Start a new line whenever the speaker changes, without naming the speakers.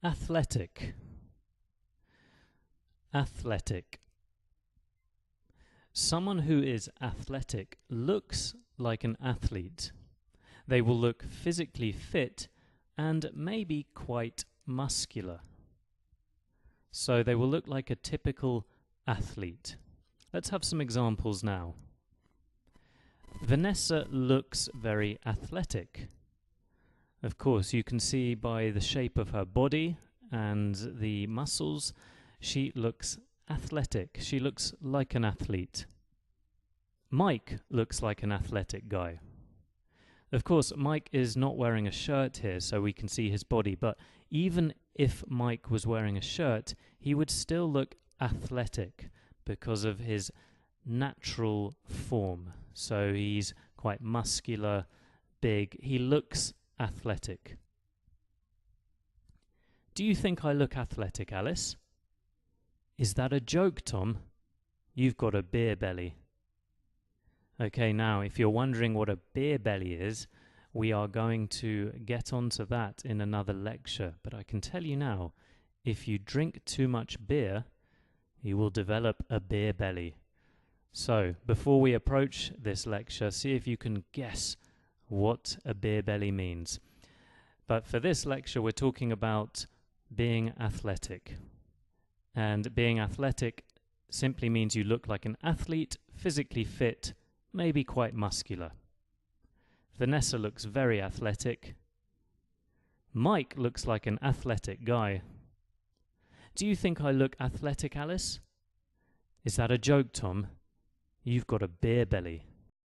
Athletic. Athletic. Someone who is athletic looks like an athlete. They will look physically fit and maybe quite muscular. So they will look like a typical athlete. Let's have some examples now. Vanessa looks very athletic. Of course, you can see by the shape of her body and the muscles, she looks athletic. She looks like an athlete. Mike looks like an athletic guy. Of course, Mike is not wearing a shirt here, so we can see his body, but even if Mike was wearing a shirt, he would still look athletic because of his natural form. So he's quite muscular, big. He looks athletic. Do you think I look athletic, Alice? Is that a joke, Tom? You've got a beer belly. Okay, now, if you're wondering what a beer belly is, we are going to get onto that in another lecture. But I can tell you now, if you drink too much beer, you will develop a beer belly. So, before we approach this lecture, see if you can guess what a beer belly means. But for this lecture, we're talking about being athletic. And being athletic simply means you look like an athlete, physically fit, maybe quite muscular. Vanessa looks very athletic. Mike looks like an athletic guy. Do you think I look athletic, Alice? Is that a joke, Tom? You've got a beer belly.